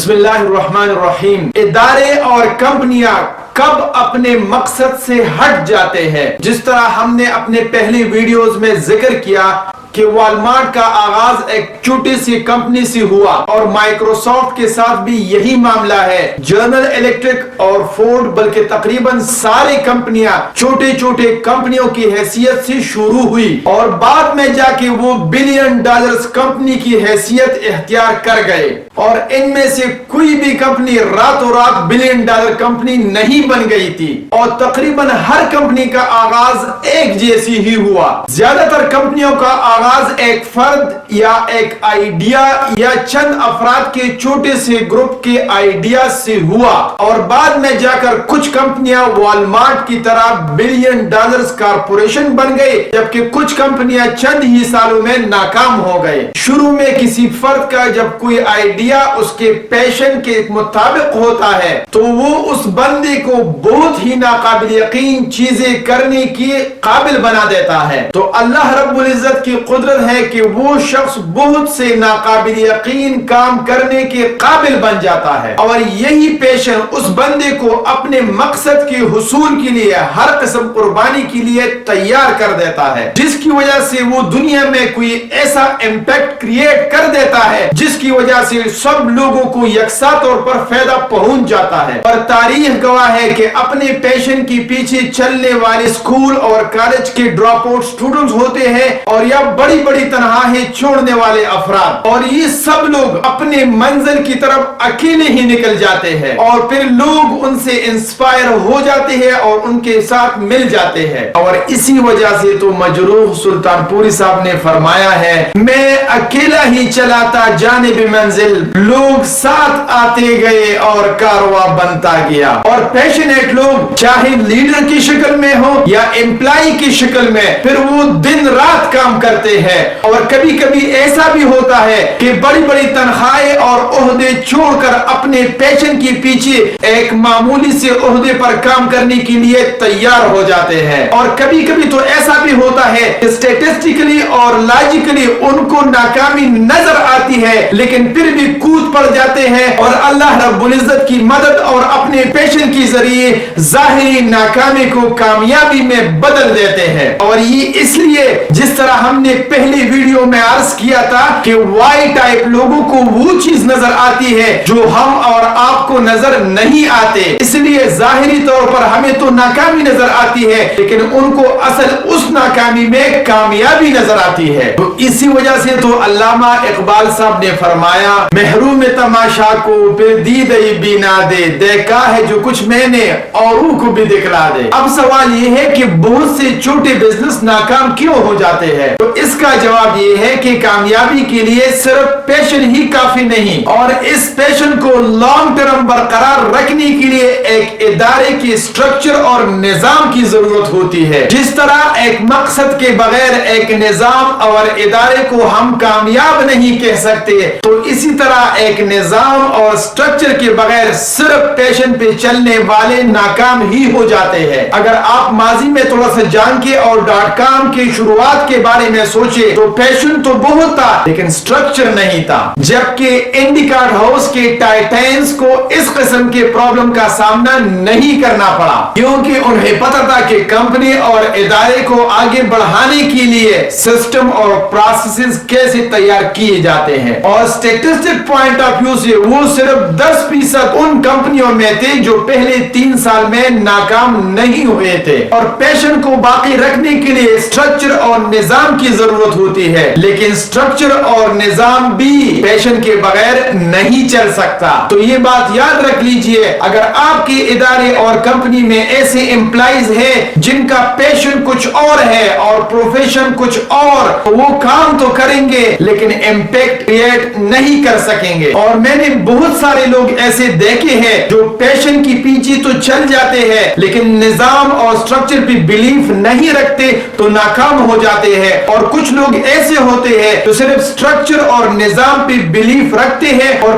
بسم اللہ الرحمن الرحیم۔ ادارے اور کمپنیاں کب اپنے مقصد سے ہٹ جاتے ہیں؟ جس طرح ہم نے اپنے پہلی ویڈیوز میں ذکر کیا کہ والمارٹ کا آغاز ایک چھوٹی سی کمپنی سے ہوا اور مائکروسافٹ کے ساتھ بھی یہی معاملہ ہے۔ جنرل الیکٹرک اور فورڈ بلکہ تقریباً ساری کمپنیاں چھوٹے چھوٹے کمپنیوں کی حیثیت سے شروع ہوئی اور بعد میں جا کے وہ بلین ڈالرز کمپنی کی حیثیت اختیار کر گئے، اور ان میں سے کوئی بھی کمپنی راتوں رات بلین ڈالر کمپنی نہیں بن گئی تھی، اور تقریباً ہر کمپنی کا آغاز ایک جیسی ہی ہوا۔ زیادہ تر کمپنیوں کا آغاز ایک فرد یا ایک آئیڈیا یا چند افراد کے چھوٹے سے گروپ کے آئیڈیا سے ہوا، اور بعد میں جا کر کچھ کمپنیاں والمارٹ کی طرح بلین ڈالرز کارپوریشن بن گئی، جبکہ کچھ کمپنیاں چند ہی سالوں میں ناکام ہو گئے۔ شروع میں کسی فرد کا جب کوئی آئیڈیا اس کے پیشن کے مطابق ہوتا ہے تو وہ اس بندے کو بہت ہی ناقابل یقین چیزیں کرنے کی قابل بنا دیتا ہے، تو اللہ رب العزت کی قدرت ہے کہ وہ شخص بہت سے ناقابل یقین کام کرنے کے قابل بن جاتا ہے، اور یہی پیشن اس بندے کو اپنے مقصد کے حصول کے لیے ہر قسم قربانی کے لیے تیار کر دیتا ہے، جس کی وجہ سے وہ دنیا میں کوئی ایسا امپیکٹ کریٹ کر دیتا ہے جس کی وجہ سے سب لوگوں کو یکساں طور پر فائدہ پہنچ جاتا ہے۔ اور تاریخ گواہ ہے کہ اپنے پیشن کے پیچھے چلنے والے اسکول اور کالج کے ڈراپ آؤٹ اسٹوڈنٹس ہوتے ہیں، اور یا بڑی بڑی تنہائی چھوڑنے والے افراد، اور یہ سب لوگ اپنے منزل کی طرف اکیلے ہی نکل جاتے ہیں، اور پھر لوگ ان سے انسپائر ہو جاتے ہیں اور ان کے ساتھ مل جاتے ہیں۔ اور اسی وجہ سے تو مجروح سلطان پوری صاحب نے فرمایا ہے، میں اکیلا ہی چلاتا جانب منزل، لوگ ساتھ آتے گئے اور کارواں بنتا گیا۔ اور پیشنیٹ لوگ چاہے لیڈر کی شکل میں ہو یا امپلائی کی شکل میں، پھر وہ دن رات کام کرتے ہیں، اور کبھی کبھی ایسا بھی ہوتا ہے کہ بڑی بڑی تنخواہیں اور عہدے چھوڑ کر اپنے پیشن کے پیچھے ایک معمولی سے عہدے پر کام کرنے کے لیے تیار ہو جاتے ہیں۔ اور کبھی کبھی تو ایسا بھی ہوتا ہے کہ اسٹیٹسٹیکلی اور لاجیکلی ان کو ناکامی نظر آتی ہے، لیکن پھر بھی کود پڑ جاتے ہیں اور اللہ رب العزت کی مدد اور اپنے پیشن کے ذریعے ظاہری ناکامی کو کامیابی میں بدل دیتے ہیں۔ اور یہ اس لیے جس طرح ہم نے پہلی ویڈیو میں عرض کیا تھا کہ وائی ٹائپ لوگوں کو وہ چیز نظر آتی ہے جو ہم اور آپ کو نظر نہیں آتے، اس لیے ظاہری طور پر ہمیں تو ناکامی نظر آتی ہے لیکن ان کو اصل اس ناکامی میں کامیابی نظر آتی ہے۔ تو اسی وجہ سے تو علامہ اقبال صاحب نے فرمایا، محروم تماشا کو پھر دیدہ بینا دے، دیکھا ہے جو کچھ میں نے اوروں کو بھی دکھلا دے۔ اب سوال یہ ہے کہ بہت سے چھوٹے بزنس ناکام کیوں ہو جاتے ہیں؟ تو اس کا جواب یہ ہے کہ کامیابی کے لیے صرف پیشن ہی کافی نہیں، اور اس پیشن کو لانگ ٹرم برقرار رکھنے کے لیے ایک ادارے کی اسٹرکچر اور نظام کی ضرورت ہوتی ہے۔ جس طرح ایک مقصد کے بغیر ایک نظام اور ادارے کو ہم کامیاب نہیں کہہ سکتے، تو اسی طرح ایک نظام اور اسٹرکچر کے بغیر صرف پیشن پہ چلنے والے ناکام ہی ہو جاتے ہیں۔ اگر آپ ماضی میں تھوڑا سا جان کے اور .com کے شروعات کے بارے میں سوچے تو پیشن تو بہت تھا لیکن اسٹرکچر نہیں تھا، جبکہ انڈیکارڈ ہاؤس کے ٹائٹینز کو اس قسم کے پرابلم کا سامنا نہیں کرنا پڑا، کیونکہ انہیں پتا تھا کہ کمپنی اور ادارے کو آگے بڑھانے کے لیے سسٹم اور پروسیسز کیسے تیار کیے جاتے ہیں۔ اور اسٹیٹسٹک پوائنٹ آف ویو سے وہ صرف 10% ان کمپنیوں میں تھے جو پہلے 3 سال میں ناکام نہیں ہوئے تھے۔ اور پیشن کو باقی رکھنے کے لیے اسٹرکچر اور نظام کی ضرورت ہوتی ہے، لیکن اسٹرکچر اور نظام بھی پیشن کے بغیر نہیں چل سکتا۔ تو یہ بات یاد رکھ لیجئے، اگر آپ کے ادارے اور کمپنی میں ایسے امپلائیز ہیں جن کا پیشن کچھ اور ہے اور پروفیشن کچھ اور، وہ کام تو کریں گے لیکن امپیکٹ کریٹ نہیں کر سکیں گے۔ اور میں نے بہت سارے لوگ ایسے دیکھے ہیں جو پیشن کی پیچھے تو چل جاتے ہیں لیکن نظام اور اسٹرکچر پہ بلیف نہیں رکھتے تو ناکام ہو جاتے ہیں، اور کچھ لوگ ایسے ہوتے ہیں جو صرف اسٹرکچر اور نظام پہ بلیف رکھتے ہیں اور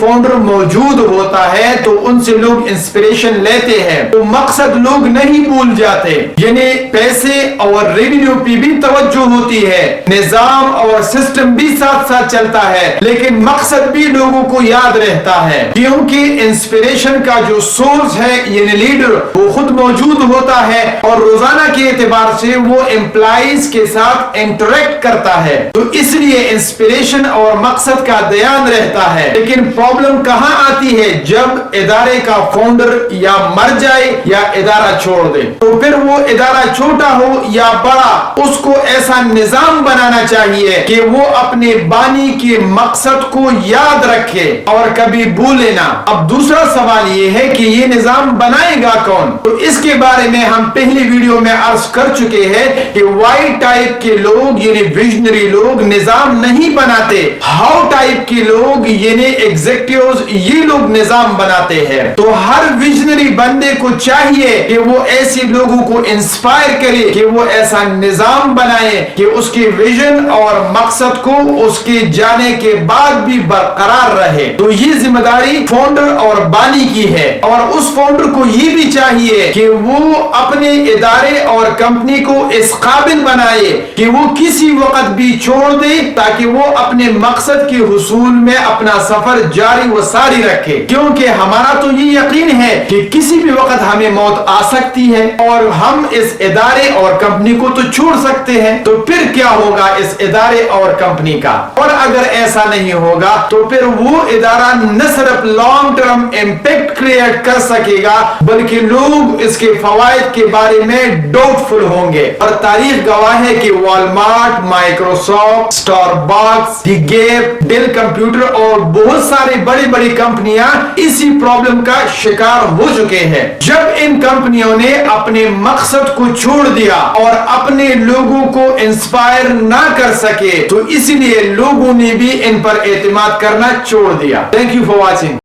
فاؤنڈر موجود ہوتا ہے تو ان سے لوگ انسپریشن لیتے ہیں، تو مقصد لوگ نہیں بھول جاتے، یعنی پیسے اور ریونیو پہ بھی توجہ ہوتی ہے، نظام اور سسٹم بھی ساتھ ساتھ چلتا ہے، لیکن مقصد بھی لوگوں کو یاد رہتا ہے، کیونکہ انسپریشن کا جو سورس ہے یعنی لیڈر وہ خود موجود ہوتا ہے اور روزانہ کے اعتبار سے وہ امپلائیز کے ساتھ انٹریکٹ کرتا ہے، تو اس لیے انسپریشن اور مقصد کا دھیان رہتا ہے۔ لیکن پرابلم کہاں آتی ہے؟ جب ادارے کا فاؤنڈر یا مر جائے یا ادارہ چھوڑ دے، تو پھر وہ ادارہ چھوٹا ہو یا بڑا، اس کو ایسا نظام بنانا چاہیے کہ وہ اپنے بانی کے مقصد کو یاد رکھے اور کبھی بھولے نہ۔ اب دوسرا سوال یہ ہے کہ یہ نظام بنائے گا کون؟ تو اس کے بارے میں ہم پہلی ویڈیو میں عرض کر چکے ہیں کہ وائی ٹائپ کے لوگ یعنی ویژنری لوگ نظام نہیں بناتے، ہاؤ ٹائپ کے لوگ یعنی ایگزیکٹیوز یہ لوگ نظام بناتے ہیں۔ تو ہر ویژنری بندے کو چاہیے کہ وہ ایسے لوگوں کو انسپائر کرے کہ وہ ایسا نظام بنائے کہ اس کے ویژن اور مقصد کو اس کے جانے کے بعد بھی برقرار رہے۔ تو یہ ذمہ داری فاؤنڈر اور بانی کی ہے، اور اس فاؤنڈر کو یہ بھی چاہیے کہ وہ اپنے ادارے اور کمپنی کو اس قابل بنائے کہ وہ کسی وقت بھی چھوڑ دے تاکہ وہ اپنے مقصد کے حصول میں اپنا سفر جاری و ساری رکھے، کیونکہ ہمارا تو یہ یقین ہے کہ کسی بھی وقت ہمیں موت آ سکتی ہے اور ہم اس ادارے اور کمپنی کو تو چھوڑ سکتے ہیں، تو پھر کیا ہوگا اس ادارے اور کمپنی کا؟ اور اگر ایسا نہیں ہوگا تو پھر وہ ادارہ نہ صرف لانگ ٹرم امپیکٹ کریٹ کر سکے گا بلکہ لوگ اس کے فوائد کے بارے میں ڈاؤٹ فل ہوں گے۔ اور تاریخ گواہ ہے کہ Walmart, Microsoft, Starbucks, the Gap, Dell computer اور بہت سارے بڑی بڑی کمپنیاں اسی پرابلم کا شکار ہو چکے ہیں۔ جب ان کمپنیوں نے اپنے مقصد کو چھوڑ دیا اور اپنے لوگوں کو انسپائر نہ کر سکے تو اس لیے لوگوں نے بھی ان پر اعتماد کرنا چھوڑ دیا۔ Thank you for watching.